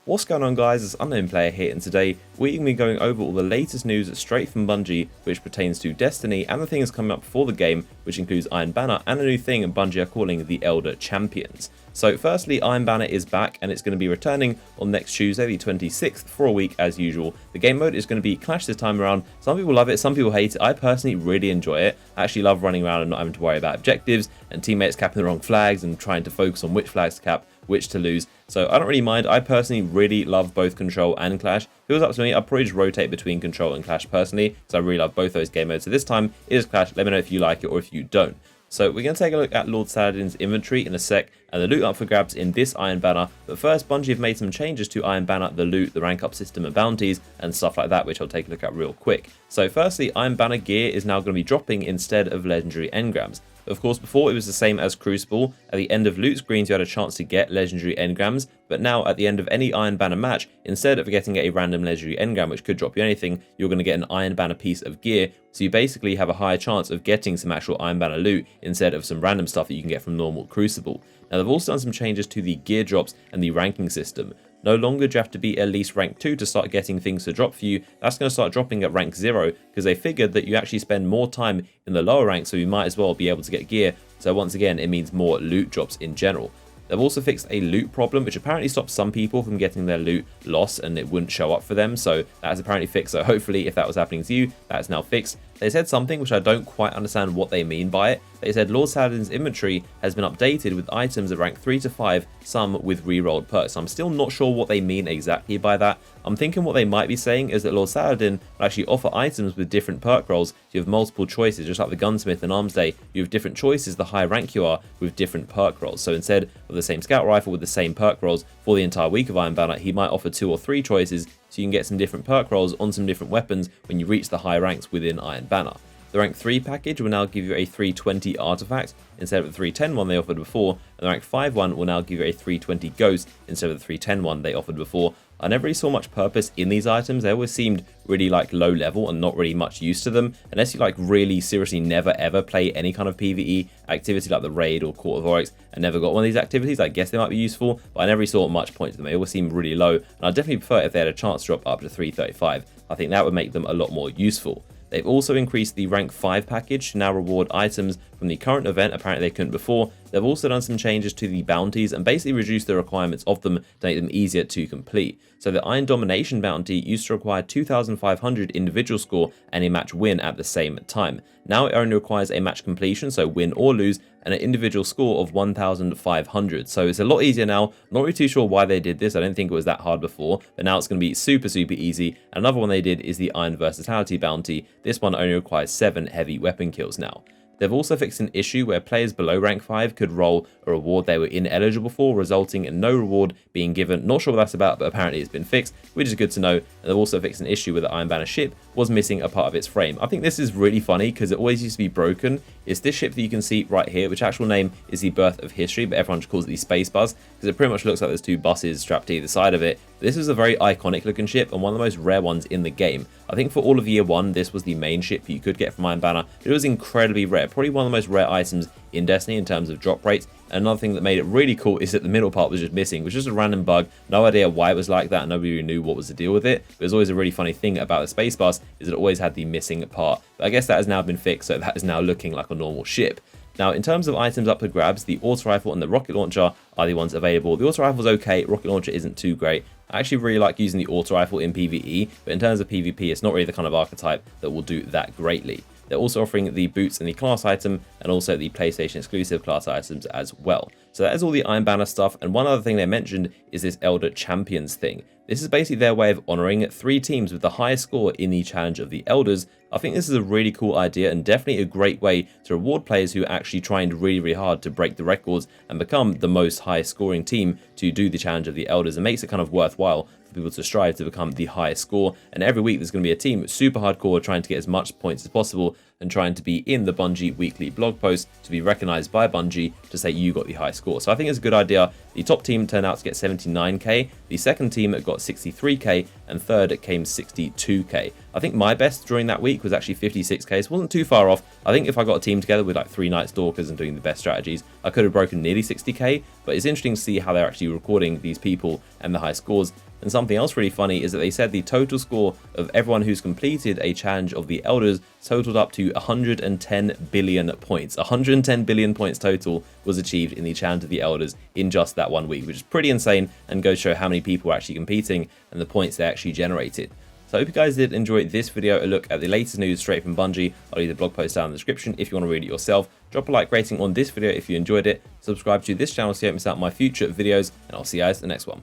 What's going on, guys? It's Unknown Player here, and today we're going to be going over all the latest news straight from Bungie which pertains to Destiny and the things coming up before the game, which includes Iron Banner and a new thing Bungie are calling the Elder Champions. So firstly, Iron Banner is back and it's going to be returning on next Tuesday the 26th for a week as usual. The game mode is going to be Clash this time around. Some people love it, some people hate it. I personally really enjoy it. I actually love running around and not having to worry about objectives and teammates capping the wrong flags and trying to focus on which flags to cap, which to lose. So I don't really mind. I personally really love both Control and Clash. If it was up to me, I'd probably just rotate between Control and Clash personally, because I really love both those game modes. So this time it is Clash. Let me know if you like it or if you don't. So we're going to take a look at Lord Saladin's inventory in a sec and the loot up for grabs in this Iron Banner. But first, Bungie have made some changes to Iron Banner, the loot, the rank up system and bounties and stuff like that, which I'll take a look at real quick. So firstly, Iron Banner gear is now going to be dropping instead of legendary engrams. Of course, before it was the same as Crucible. At the end of loot screens, you had a chance to get legendary engrams, but now at the end of any Iron Banner match, instead of getting a random legendary engram, which could drop you anything, you're going to get an Iron Banner piece of gear. So you basically have a higher chance of getting some actual Iron Banner loot instead of some random stuff that you can get from normal Crucible. Now, they've also done some changes to the gear drops and the ranking system. No longer do you have to be at least rank 2 to start getting things to drop for you. That's going to start dropping at rank 0 because they figured that you actually spend more time in the lower ranks, so you might as well be able to get gear. So once again, it means more loot drops in general. They've also fixed a loot problem, which apparently stops some people from getting their loot lost and it wouldn't show up for them. So that is apparently fixed. So hopefully if that was happening to you, that's now fixed. They said something which I don't quite understand what they mean by it. They said Lord Saladin's inventory has been updated with items at rank 3 to 5, some with re-rolled perks. I'm still not sure what they mean exactly by that. I'm thinking what they might be saying is that Lord Saladin will actually offer items with different perk rolls. You have multiple choices, just like the Gunsmith and Arms Day. You have different choices the higher rank you are with different perk rolls. So instead of the same scout rifle with the same perk rolls for the entire week of Iron Banner, he might offer 2 or 3 choices so you can get some different perk rolls on some different weapons when you reach the high ranks within Iron Banner. The rank 3 package will now give you a 320 artifact instead of the 310 one they offered before, and the rank 5 one will now give you a 320 ghost instead of the 310 one they offered before. I never really saw much purpose in these items. They always seemed really like low level and not really much use to them, unless you like really seriously never ever play any kind of PvE activity like the Raid or Court of Oryx and never got one of these activities. I guess they might be useful, but I never really saw much point to them. They always seem really low, and I'd definitely prefer if they had a chance to drop up to 335. I think that would make them a lot more useful. They've also increased the rank 5 package to now reward items from the current event. Apparently they couldn't before. They've also done some changes to the bounties and basically reduced the requirements of them to make them easier to complete. So the Iron Domination bounty used to require 2,500 individual score and a match win at the same time. Now it only requires a match completion, so win or lose, and an individual score of 1,500. So it's a lot easier now. Not really too sure why they did this. I don't think it was that hard before, but now it's going to be super easy. Another one they did is the Iron Versatility bounty. This one only requires 7 heavy weapon kills now. They've also fixed an issue where players below rank 5 could roll a reward they were ineligible for, resulting in no reward being given. Not sure what that's about, but apparently it's been fixed, which is good to know. And they've also fixed an issue where the Iron Banner ship was missing a part of its frame. I think this is really funny because it always used to be broken. It's this ship that you can see right here, which actual name is the Birth of History, but everyone just calls it the Space Bus because it pretty much looks like there's 2 buses strapped to either side of it. This is a very iconic looking ship and one of the most rare ones in the game. I think for all of year 1, this was the main ship you could get from Iron Banner. It was incredibly rare, probably one of the most rare items in Destiny in terms of drop rates. And another thing that made it really cool is that the middle part was just missing, which was just a random bug. No idea why it was like that. Nobody really knew what was the deal with it. But it was always a really funny thing about the Space Bus is it always had the missing part. But I guess that has now been fixed, so that is now looking like a normal ship. Now, in terms of items up for grabs, the auto rifle and the rocket launcher are the ones available. The auto rifle is okay, rocket launcher isn't too great. I actually really like using the auto rifle in PvE, but in terms of PvP, it's not really the kind of archetype that will do that greatly. They're also offering the boots and the class item, and also the PlayStation exclusive class items as well. So that is all the Iron Banner stuff, and one other thing they mentioned is this Elder Champions thing. This is basically their way of honouring 3 teams with the highest score in the Challenge of the Elders. I think this is a really cool idea and definitely a great way to reward players who are actually trying really hard to break the records and become the most high scoring team to do the Challenge of the Elders. It makes it kind of worthwhile for people to strive to become the highest score, and every week there's going to be a team super hardcore trying to get as much points as possible. and trying to be in the Bungie weekly blog post to be recognized by Bungie to say you got the high score. So I think it's a good idea. The top team turned out to get 79k, the second team got 63k, and third came 62k. I think my best during that week was actually 56k, so it wasn't too far off. I think if I got a team together with like 3 Night Stalkers and doing the best strategies, I could have broken nearly 60k, but it's interesting to see how they're actually recording these people and the high scores. And something else really funny is that they said the total score of everyone who's completed a challenge of the Elders totaled up to 110 billion points. 110 billion points total was achieved in the challenge of the Elders in just that 1 week, which is pretty insane and goes to show how many people were actually competing and the points they actually generated. So I hope you guys did enjoy this video, a look at the latest news straight from Bungie. I'll leave the blog post down in the description if you want to read it yourself. Drop a like rating on this video if you enjoyed it. Subscribe to this channel so you don't miss out on my future videos, and I'll see you guys in the next one.